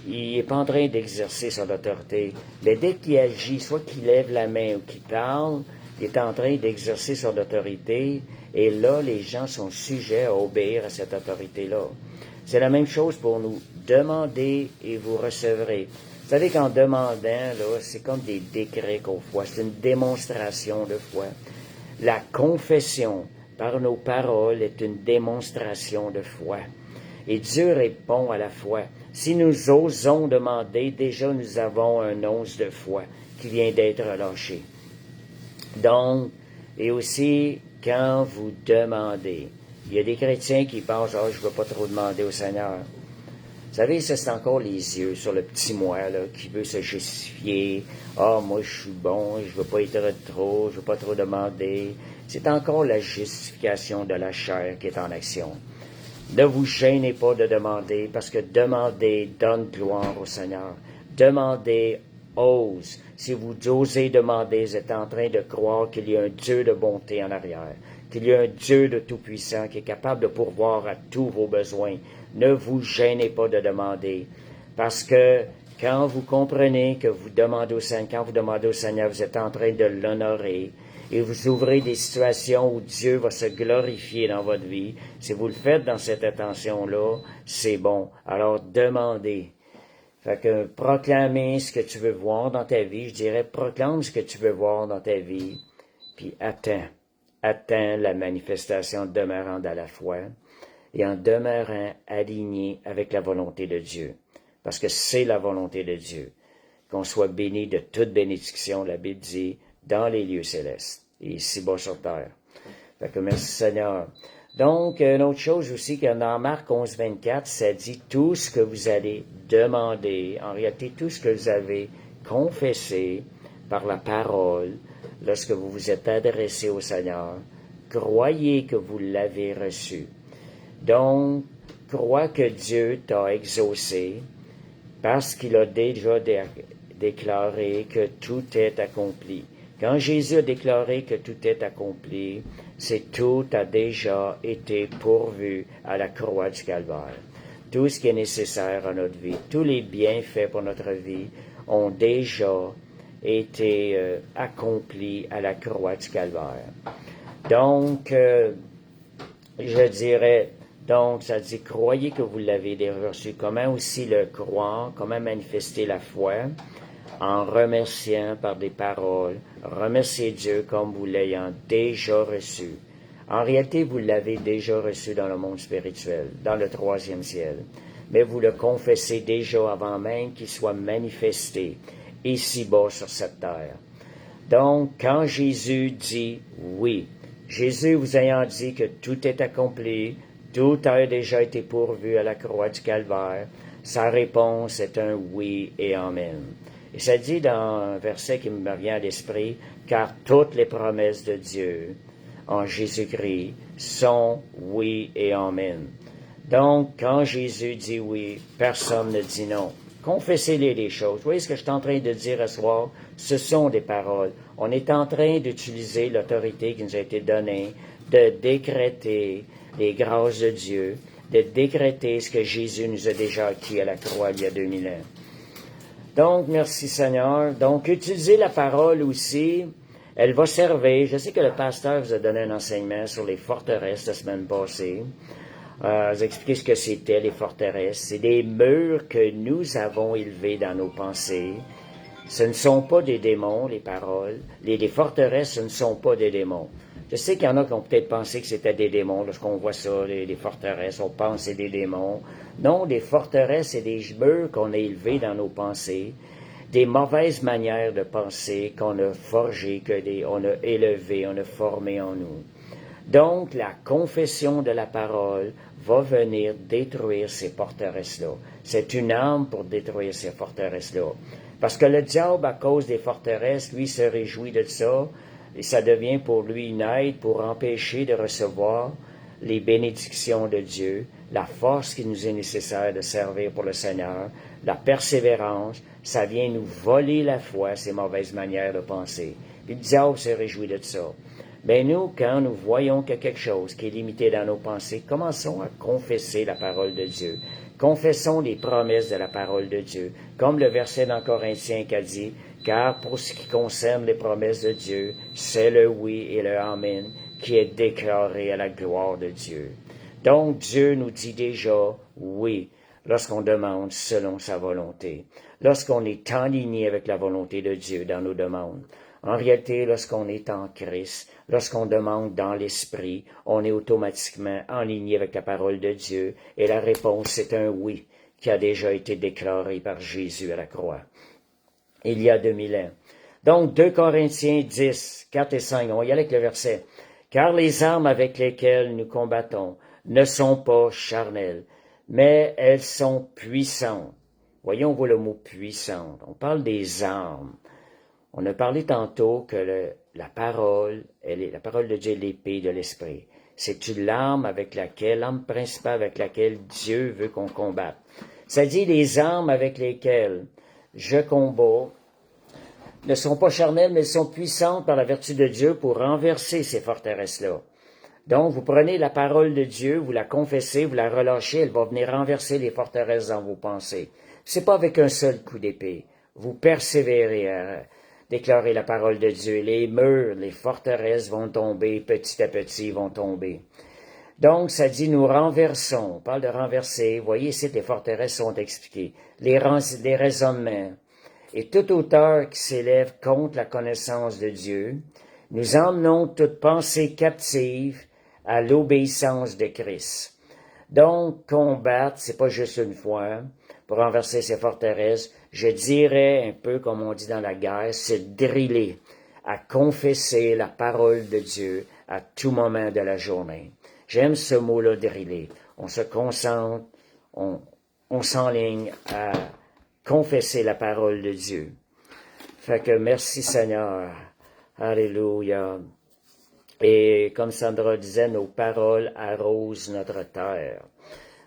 il n'est pas en train d'exercer son autorité. Mais dès qu'il agit, soit qu'il lève la main ou qu'il parle, il est en train d'exercer son autorité. Et là, les gens sont sujets à obéir à cette autorité-là. C'est la même chose pour nous. Demandez et vous recevrez. Vous savez qu'en demandant, là, c'est comme des décrets qu'on fait. C'est une démonstration de foi. La confession par nos paroles est une démonstration de foi. Et Dieu répond à la foi. Si nous osons demander, déjà nous avons un once de foi qui vient d'être relâché. Donc, et aussi, quand vous demandez, il y a des chrétiens qui pensent, « je ne veux pas trop demander au Seigneur. » Vous savez, ça c'est encore les yeux sur le petit moi, là, qui veut se justifier. « moi je suis bon, je ne veux pas être trop, je ne veux pas trop demander. » C'est encore la justification de la chair qui est en action. Ne vous gênez pas de demander, parce que demander donne gloire au Seigneur. Demandez, ose. Si vous osez demander, vous êtes en train de croire qu'il y a un Dieu de bonté en arrière, qu'il y a un Dieu de tout-puissant qui est capable de pourvoir à tous vos besoins. Ne vous gênez pas de demander, parce que quand vous comprenez que vous demandez au Seigneur, quand vous demandez au Seigneur, vous êtes en train de l'honorer, et vous ouvrez des situations où Dieu va se glorifier dans votre vie. Si vous le faites dans cette attention-là, c'est bon. Alors, demandez. Fait que proclamez ce que tu veux voir dans ta vie. Je dirais, proclame ce que tu veux voir dans ta vie. Puis attends. Attends la manifestation demeurant dans la foi et en demeurant aligné avec la volonté de Dieu. Parce que c'est la volonté de Dieu. Qu'on soit béni de toute bénédiction, la Bible dit, dans les lieux célestes et ici-bas sur terre. Fait que merci Seigneur. Donc, une autre chose aussi, que dans Marc 11.24, ça dit tout ce que vous allez demander, en réalité tout ce que vous avez confessé par la parole, lorsque vous vous êtes adressé au Seigneur, croyez que vous l'avez reçu. Donc, crois que Dieu t'a exaucé parce qu'il a déjà déclaré que tout est accompli. Quand Jésus a déclaré que tout est accompli, c'est tout a déjà été pourvu à la croix du Calvaire. Tout ce qui est nécessaire à notre vie, tous les bienfaits pour notre vie ont déjà été accomplis à la croix du Calvaire. Donc, je dirais, donc, ça dit, croyez que vous l'avez déjà reçu. Comment aussi le croire? Comment manifester la foi? En remerciant par des paroles, remerciez Dieu comme vous l'ayant déjà reçu. En réalité, vous l'avez déjà reçu dans le monde spirituel, dans le troisième ciel. Mais vous le confessez déjà avant même qu'il soit manifesté ici-bas sur cette terre. Donc, quand Jésus dit oui, Jésus vous ayant dit que tout est accompli, tout a déjà été pourvu à la croix du Calvaire, sa réponse est un oui et amen. Et ça dit dans un verset qui me vient à l'esprit, car toutes les promesses de Dieu en Jésus-Christ sont oui et amen. Donc, quand Jésus dit oui, personne ne dit non. Confessez-les les choses. Vous voyez ce que je suis en train de dire ce soir? Ce sont des paroles. On est en train d'utiliser l'autorité qui nous a été donnée, de décréter les grâces de Dieu, de décréter ce que Jésus nous a déjà acquis à la croix il y a 2000 ans. Donc, merci Seigneur. Donc, utilisez la parole aussi. Elle va servir. Je sais que le pasteur vous a donné un enseignement sur les forteresses la semaine passée. Vous expliquer ce que c'était, les forteresses. C'est des murs que nous avons élevés dans nos pensées. Ce ne sont pas des démons, les paroles. Les forteresses, ce ne sont pas des démons. Je sais qu'il y en a qui ont peut-être pensé que c'était des démons. Lorsqu'on voit ça, les forteresses, on pense que c'est des démons. Non, des forteresses, c'est des murs qu'on a élevés dans nos pensées. Des mauvaises manières de penser qu'on a forgées, on a élevées, on a formées en nous. Donc, la confession de la parole va venir détruire ces forteresses-là. C'est une arme pour détruire ces forteresses-là. Parce que le diable, à cause des forteresses, lui, se réjouit de ça, et ça devient pour lui une aide pour empêcher de recevoir les bénédictions de Dieu, la force qui nous est nécessaire de servir pour le Seigneur, la persévérance, ça vient nous voler la foi, ces mauvaises manières de penser. Puis le diable se réjouit de ça. Mais nous, quand nous voyons qu'il y a quelque chose qui est limité dans nos pensées, commençons à confesser la parole de Dieu. Confessons les promesses de la parole de Dieu. Comme le verset dans Corinthiens qui a dit, « Car pour ce qui concerne les promesses de Dieu, c'est le oui et le amen qui est déclaré à la gloire de Dieu. » Donc Dieu nous dit déjà oui lorsqu'on demande selon sa volonté, lorsqu'on est aligné avec la volonté de Dieu dans nos demandes. En réalité, lorsqu'on est en Christ, lorsqu'on demande dans l'Esprit, on est automatiquement aligné avec la parole de Dieu et la réponse c'est un oui qui a déjà été déclaré par Jésus à la croix, il y a 2000 ans. Donc, 2 Corinthiens 10, 4 et 5, on va y aller avec le verset. « Car les armes avec lesquelles nous combattons ne sont pas charnelles, mais elles sont puissantes. » Voyons, on voit le mot « puissante ». On parle des armes. On a parlé tantôt que la parole de Dieu est l'épée de l'esprit. C'est une l'arme principale avec laquelle Dieu veut qu'on combatte. Ça dit les armes avec lesquelles je combats ne sont pas charnelles, mais elles sont puissantes par la vertu de Dieu pour renverser ces forteresses-là. Donc, vous prenez la parole de Dieu, vous la confessez, vous la relâchez, elle va venir renverser les forteresses dans vos pensées. C'est pas avec un seul coup d'épée. Vous persévérez à déclarer la parole de Dieu. Les murs, les forteresses vont tomber, petit à petit vont tomber. Donc, ça dit, nous renversons. On parle de renverser. Vous voyez ici, les forteresses sont expliquées. Les raisonnements. Et toute hauteur qui s'élève contre la connaissance de Dieu, nous emmenons toute pensée captive à l'obéissance de Christ. Donc, combattre, c'est pas juste une fois, pour renverser ces forteresses. Je dirais, un peu comme on dit dans la guerre, c'est driller, à confesser la parole de Dieu à tout moment de la journée. J'aime ce mot-là, driller. On se concentre, on s'enligne à confesser la parole de Dieu. Fait que merci Seigneur. Alléluia. Et comme Sandra disait, nos paroles arrosent notre terre.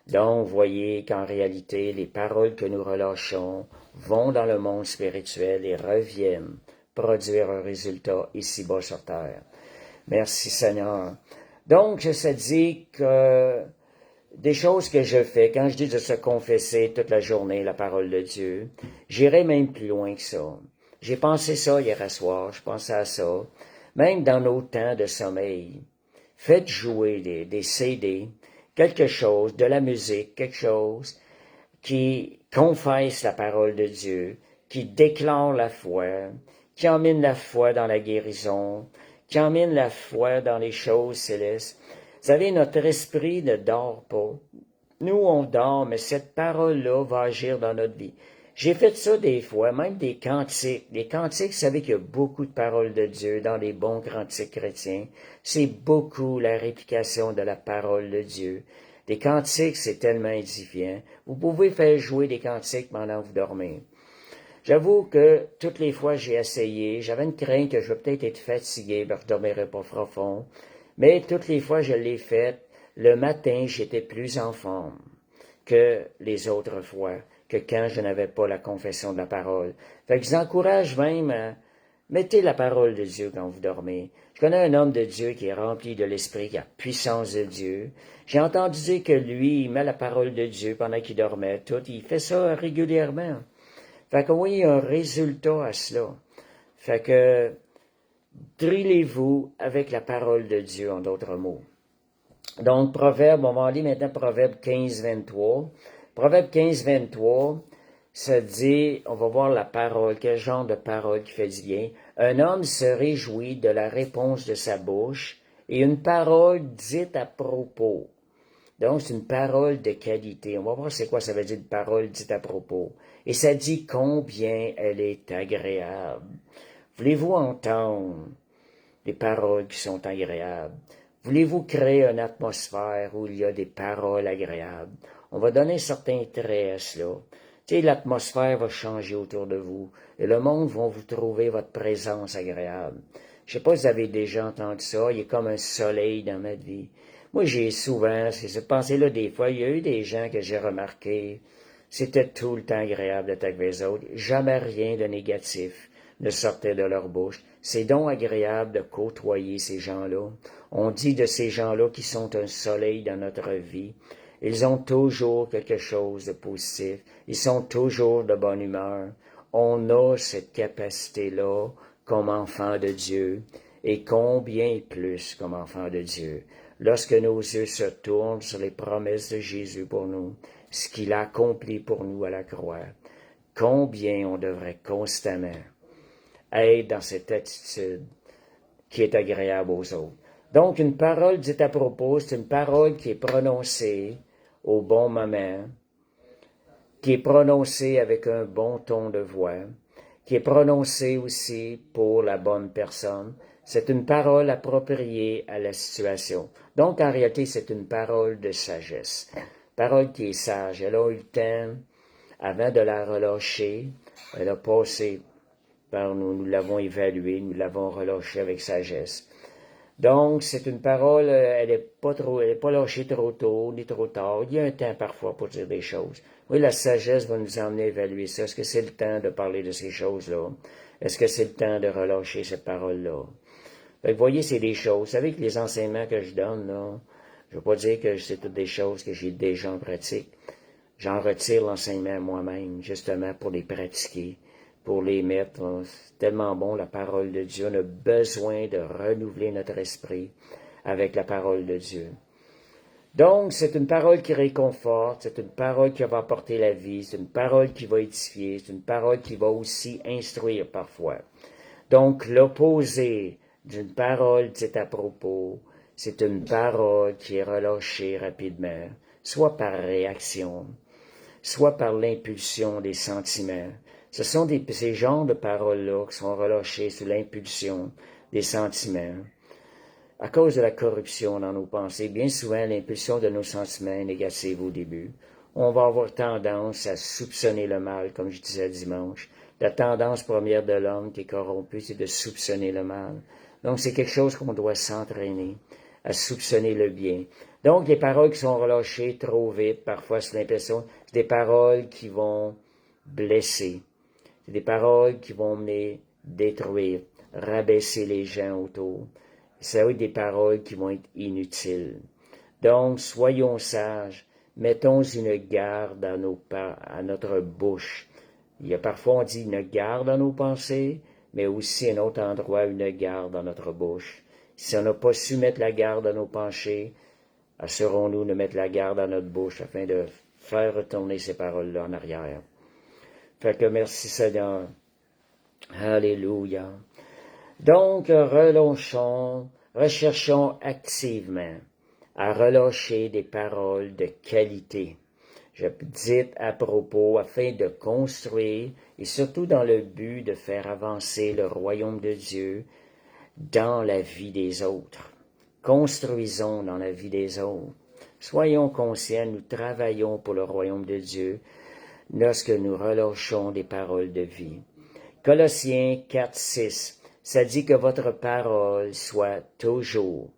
Donc, vous voyez qu'en réalité, les paroles que nous relâchons vont dans le monde spirituel et reviennent produire un résultat ici-bas sur terre. Merci Seigneur. Donc, je te dis que des choses que je fais, quand je dis de se confesser toute la journée la parole de Dieu, j'irai même plus loin que ça. J'ai pensé ça hier soir, je pensais à ça. Même dans nos temps de sommeil, faites jouer des CD, quelque chose, de la musique, quelque chose qui confesse la parole de Dieu, qui déclare la foi, qui emmène la foi dans la guérison, qui emmène la foi dans les choses célestes. Vous savez, notre esprit ne dort pas. Nous, on dort, mais cette parole-là va agir dans notre vie. J'ai fait ça des fois, même des cantiques. Les cantiques, vous savez qu'il y a beaucoup de paroles de Dieu dans les bons cantiques chrétiens. C'est beaucoup la réplication de la parole de Dieu. Des cantiques, c'est tellement édifiant. Vous pouvez faire jouer des cantiques pendant que vous dormez. J'avoue que toutes les fois j'ai essayé, j'avais une crainte que je vais peut-être être fatigué, ben je dormirais pas profond. Mais toutes les fois je l'ai fait, le matin j'étais plus en forme que les autres fois, que quand je n'avais pas la confession de la parole. Fait que je vous encourage même à mettez la parole de Dieu quand vous dormez. Je connais un homme de Dieu qui est rempli de l'Esprit, qui a la puissance de Dieu. J'ai entendu dire que lui, il met la parole de Dieu pendant qu'il dormait, tout. Il fait ça régulièrement. Fait que oui, il y a un résultat à cela. Fait que drillez-vous avec la parole de Dieu, en d'autres mots. Donc, Proverbe, on va aller maintenant Proverbe 15, 23. Proverbe 15, 23, ça dit, on va voir la parole, quel genre de parole qui fait du bien. Un homme se réjouit de la réponse de sa bouche et une parole dite à propos. Donc, c'est une parole de qualité. On va voir c'est quoi ça veut dire une parole dite à propos. Et ça dit combien elle est agréable. Voulez-vous entendre des paroles qui sont agréables? Voulez-vous créer une atmosphère où il y a des paroles agréables? On va donner certains traits à cela. Tu sais, l'atmosphère va changer autour de vous et le monde va vous trouver votre présence agréable. Je sais pas si vous avez déjà entendu ça, il est comme un soleil dans ma vie. Moi, j'ai souvent, c'est cette pensée-là des fois, il y a eu des gens que j'ai remarqués, c'était tout le temps agréable d'être avec les autres, jamais rien de négatif ne sortait de leur bouche. C'est donc agréable de côtoyer ces gens-là. On dit de ces gens-là qui sont un soleil dans notre vie. Ils ont toujours quelque chose de positif. Ils sont toujours de bonne humeur. On a cette capacité-là comme enfant de Dieu, et combien plus comme enfant de Dieu. Lorsque nos yeux se tournent sur les promesses de Jésus pour nous, ce qu'il a accompli pour nous à la croix, combien on devrait constamment être dans cette attitude qui est agréable aux autres. Donc, une parole dite à propos, c'est une parole qui est prononcée au bon moment, qui est prononcée avec un bon ton de voix, qui est prononcée aussi pour la bonne personne. C'est une parole appropriée à la situation. Donc, en réalité, c'est une parole de sagesse. Parole qui est sage. Elle a eu le temps, avant de la relâcher, elle a passé par nous, nous l'avons évaluée, nous l'avons relâchée avec sagesse. Donc, c'est une parole, elle n'est pas lâchée trop tôt, ni trop tard. Il y a un temps parfois pour dire des choses. Oui, la sagesse va nous emmener à évaluer ça. Est-ce que c'est le temps de parler de ces choses-là? Est-ce que c'est le temps de relâcher cette parole-là? Vous voyez, c'est des choses. Vous savez que les enseignements que je donne, là, je ne veux pas dire que c'est toutes des choses que j'ai déjà en pratique. J'en retire l'enseignement moi-même, justement pour les pratiquer, pour les mettre. C'est tellement bon, la parole de Dieu. On a besoin de renouveler notre esprit avec la parole de Dieu. Donc, c'est une parole qui réconforte, c'est une parole qui va apporter la vie, c'est une parole qui va édifier, c'est une parole qui va aussi instruire parfois. Donc, l'opposé d'une parole dite à propos, c'est une parole qui est relâchée rapidement, soit par réaction, soit par l'impulsion des sentiments. Ce sont ces genres de paroles-là qui sont relâchées sous l'impulsion des sentiments. À cause de la corruption dans nos pensées, bien souvent l'impulsion de nos sentiments est négative au début. On va avoir tendance à soupçonner le mal, comme je disais dimanche. La tendance première de l'homme qui est corrompu, c'est de soupçonner le mal. Donc c'est quelque chose qu'on doit s'entraîner à soupçonner le bien. Donc les paroles qui sont relâchées trop vite, parfois c'est l'impression, c'est des paroles qui vont blesser. C'est des paroles qui vont mener détruire, rabaisser les gens autour. Ça va être des paroles qui vont être inutiles. Donc, soyons sages, mettons une garde à notre bouche. Il y a parfois, on dit une garde dans nos pensées, mais aussi un autre endroit, une garde dans notre bouche. Si on n'a pas su mettre la garde à nos pensées, assurons-nous de mettre la garde à notre bouche afin de faire retourner ces paroles-là en arrière. Fait que merci Seigneur. Alléluia. Donc, recherchons activement à relâcher des paroles de qualité. Je dis à propos afin de construire et surtout dans le but de faire avancer le royaume de Dieu dans la vie des autres. Construisons dans la vie des autres. Soyons conscients, nous travaillons pour le royaume de Dieu lorsque nous relâchons des paroles de vie. Colossiens 4:6, ça dit que votre parole soit toujours.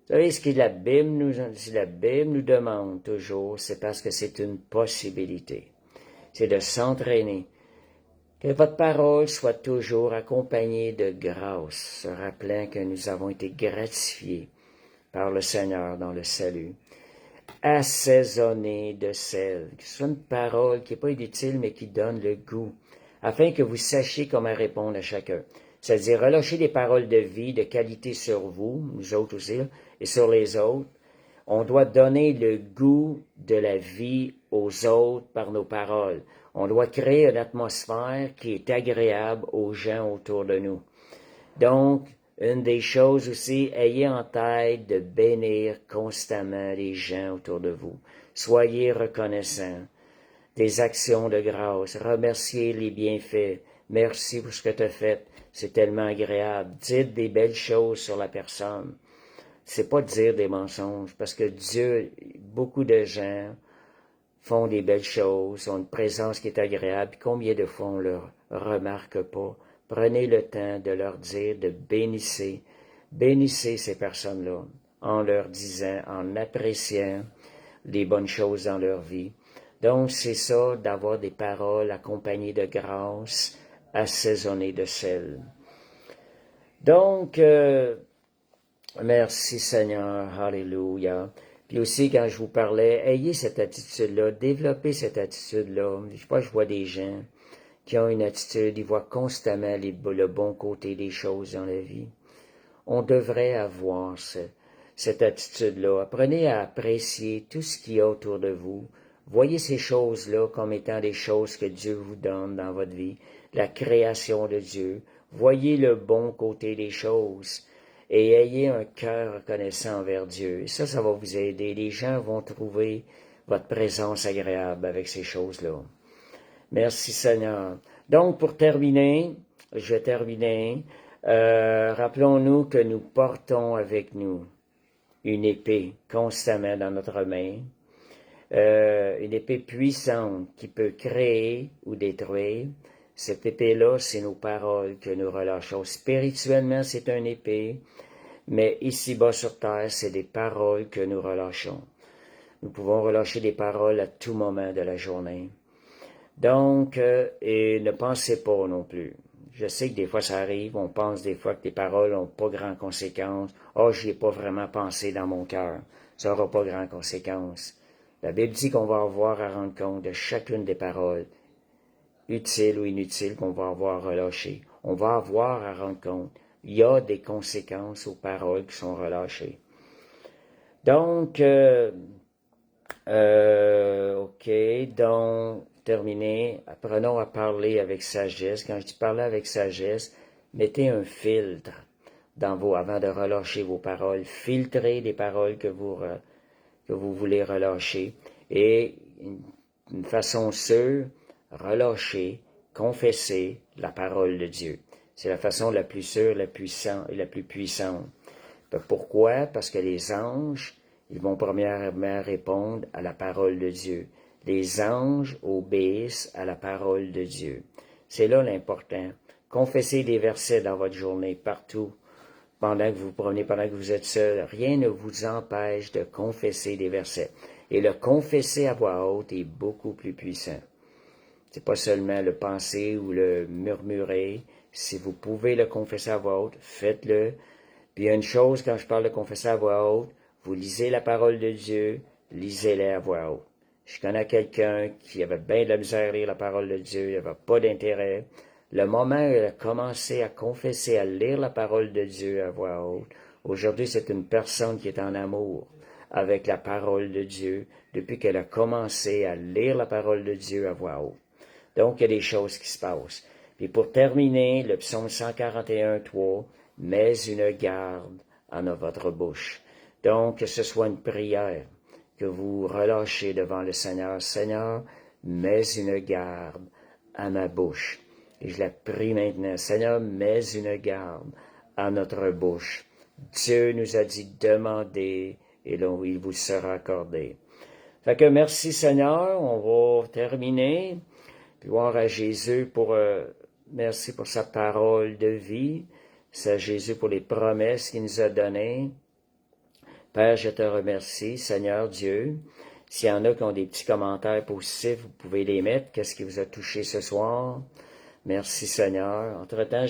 Vous savez ce que la Bible nous demande toujours, c'est parce que c'est une possibilité. C'est de s'entraîner. Que votre parole soit toujours accompagnée de grâce, se rappelant que nous avons été gratifiés par le Seigneur dans le salut. Assaisonnée de sel. C'est une parole qui n'est pas inutile, mais qui donne le goût, afin que vous sachiez comment répondre à chacun. C'est-à-dire relâcher des paroles de vie, de qualité sur vous, nous autres aussi, et sur les autres. On doit donner le goût de la vie aux autres par nos paroles. On doit créer une atmosphère qui est agréable aux gens autour de nous. Donc, une des choses aussi, ayez en tête de bénir constamment les gens autour de vous. Soyez reconnaissants des actions de grâce. Remerciez les bienfaits. Merci pour ce que tu as fait. C'est tellement agréable. Dites des belles choses sur la personne. C'est pas dire des mensonges, parce que Dieu, beaucoup de gens font des belles choses, ont une présence qui est agréable. Puis combien de fois on ne le remarque pas? Prenez le temps de leur dire, de bénissez ces personnes-là, en leur disant, en appréciant les bonnes choses dans leur vie. Donc, c'est ça, d'avoir des paroles accompagnées de grâce, assaisonnées de sel. Donc, merci Seigneur, alléluia. Puis aussi, quand je vous parlais, ayez cette attitude-là, développez cette attitude-là. Je vois des gens qui ont une attitude, ils voient constamment le bon côté des choses dans la vie. On devrait avoir cette attitude-là. Apprenez à apprécier tout ce qu'il y a autour de vous. Voyez ces choses-là comme étant des choses que Dieu vous donne dans votre vie, la création de Dieu. Voyez le bon côté des choses et ayez un cœur reconnaissant envers Dieu. Et ça va vous aider. Les gens vont trouver votre présence agréable avec ces choses-là. Merci Seigneur. Donc, pour terminer, je vais terminer. Rappelons-nous que nous portons avec nous une épée constamment dans notre main. Une épée puissante qui peut créer ou détruire. Cette épée-là, c'est nos paroles que nous relâchons. Spirituellement, c'est une épée, mais ici-bas sur terre, c'est des paroles que nous relâchons. Nous pouvons relâcher des paroles à tout moment de la journée. Donc, et ne pensez pas non plus. Je sais que des fois ça arrive, on pense des fois que tes paroles n'ont pas grand conséquence. Oh, j'y ai pas vraiment pensé dans mon cœur. Ça n'aura pas grand conséquence. La Bible dit qu'on va avoir à rendre compte de chacune des paroles, utiles ou inutiles, qu'on va avoir relâchées. On va avoir à rendre compte. Il y a des conséquences aux paroles qui sont relâchées. Donc, OK, donc, terminé, apprenons à parler avec sagesse. Quand je dis parler avec sagesse, mettez un filtre avant de relâcher vos paroles. Filtrez les paroles que vous voulez relâcher. Et une façon sûre, relâcher, confesser la parole de Dieu. C'est la façon la plus sûre, la plus puissante. Pourquoi? Parce que les anges, ils vont premièrement répondre à la parole de Dieu. Les anges obéissent à la parole de Dieu. C'est là l'important. Confessez des versets dans votre journée, partout, pendant que vous prenez, pendant que vous êtes seul. Rien ne vous empêche de confesser des versets. Et le confesser à voix haute est beaucoup plus puissant. C'est pas seulement le penser ou le murmurer, Si vous pouvez le confesser à voix haute, faites-le. Puis il y a une chose, quand je parle de confesser à voix haute, vous lisez la parole de Dieu, lisez-la à voix haute. Je connais quelqu'un qui avait bien de la misère à lire la parole de Dieu, il n'avait pas d'intérêt. Le moment où elle a commencé à confesser, à lire la parole de Dieu à voix haute, aujourd'hui c'est une personne qui est en amour avec la parole de Dieu depuis qu'elle a commencé à lire la parole de Dieu à voix haute. Donc, il y a des choses qui se passent. Puis pour terminer, le psaume 141:3, « Mets une garde en votre bouche ». Donc, que ce soit une prière que vous relâchez devant le Seigneur. Seigneur, mets une garde à ma bouche. Et je la prie maintenant. Seigneur, mets une garde à notre bouche. Dieu nous a dit, demandez et il vous sera accordé. Fait que merci Seigneur, on va terminer. Gloire à Jésus merci pour sa parole de vie. C'est Jésus pour les promesses qu'il nous a données. Père, je te remercie, Seigneur Dieu. S'il y en a qui ont des petits commentaires positifs, vous pouvez les mettre. Qu'est-ce qui vous a touché ce soir? Merci, Seigneur. Entre-temps,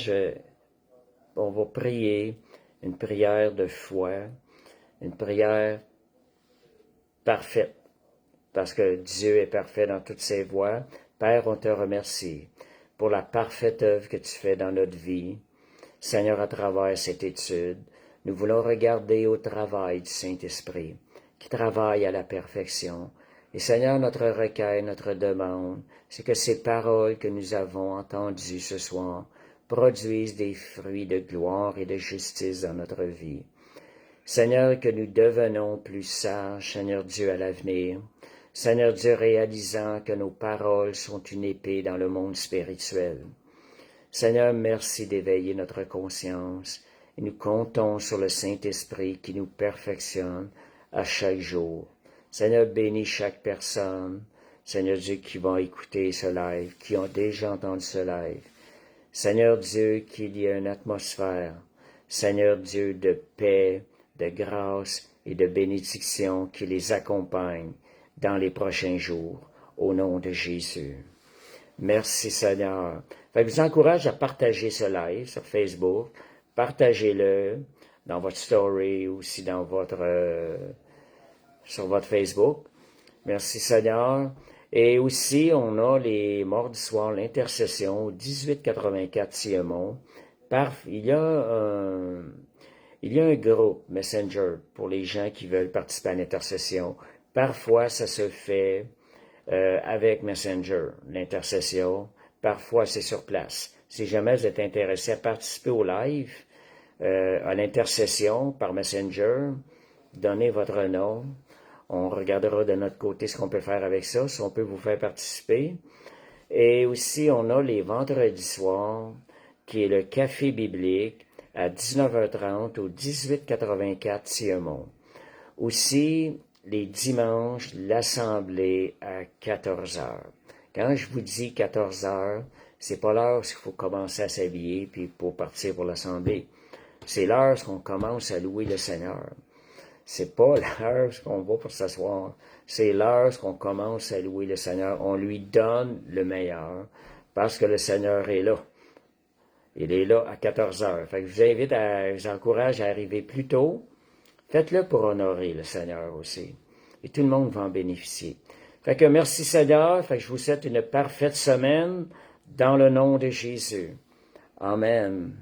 on va prier une prière de foi, une prière parfaite, parce que Dieu est parfait dans toutes ses voies. Père, on te remercie pour la parfaite œuvre que tu fais dans notre vie. Seigneur, à travers cette étude, nous voulons regarder au travail du Saint-Esprit, qui travaille à la perfection. Et Seigneur, notre requête, notre demande, c'est que ces paroles que nous avons entendues ce soir produisent des fruits de gloire et de justice dans notre vie. Seigneur, que nous devenons plus sages, Seigneur Dieu, à l'avenir. Seigneur Dieu, réalisant que nos paroles sont une épée dans le monde spirituel. Seigneur, merci d'éveiller notre conscience et nous comptons sur le Saint-Esprit qui nous perfectionne à chaque jour. Seigneur, bénis chaque personne, Seigneur Dieu, qui vont écouter ce live, qui ont déjà entendu ce live. Seigneur Dieu, qu'il y ait une atmosphère, Seigneur Dieu, de paix, de grâce et de bénédiction qui les accompagne dans les prochains jours, au nom de Jésus. Merci Seigneur. Fait que je vous encourage à partager ce live sur Facebook. Partagez-le dans votre story ou aussi dans sur votre Facebook. Merci Seigneur. Et aussi, on a les mardis soirs, l'intercession au 1884 Siemon. Il y a un groupe Messenger pour les gens qui veulent participer à l'intercession. Parfois, ça se fait avec Messenger, l'intercession. Parfois, c'est sur place. Si jamais vous êtes intéressé à participer au live, à l'intercession par Messenger, donnez votre nom. On regardera de notre côté ce qu'on peut faire avec ça, si on peut vous faire participer. Et aussi, on a les vendredis soirs, qui est le café biblique à 19h30 au 1884 Siemon. Aussi, les dimanches, l'assemblée à 14h. Quand je vous dis 14h, c'est pas l'heure où il faut commencer à s'habiller puis pour partir pour l'assemblée. C'est l'heure où on commence à louer le Seigneur. C'est pas l'heure où on va pour s'asseoir. C'est l'heure où on commence à louer le Seigneur. On lui donne le meilleur parce que le Seigneur est là. Il est là à 14h. Fait que je vous encourage à arriver plus tôt. Faites-le pour honorer le Seigneur aussi. Et tout le monde va en bénéficier. Fait que merci Seigneur. Fait que je vous souhaite une parfaite semaine dans le nom de Jésus. Amen.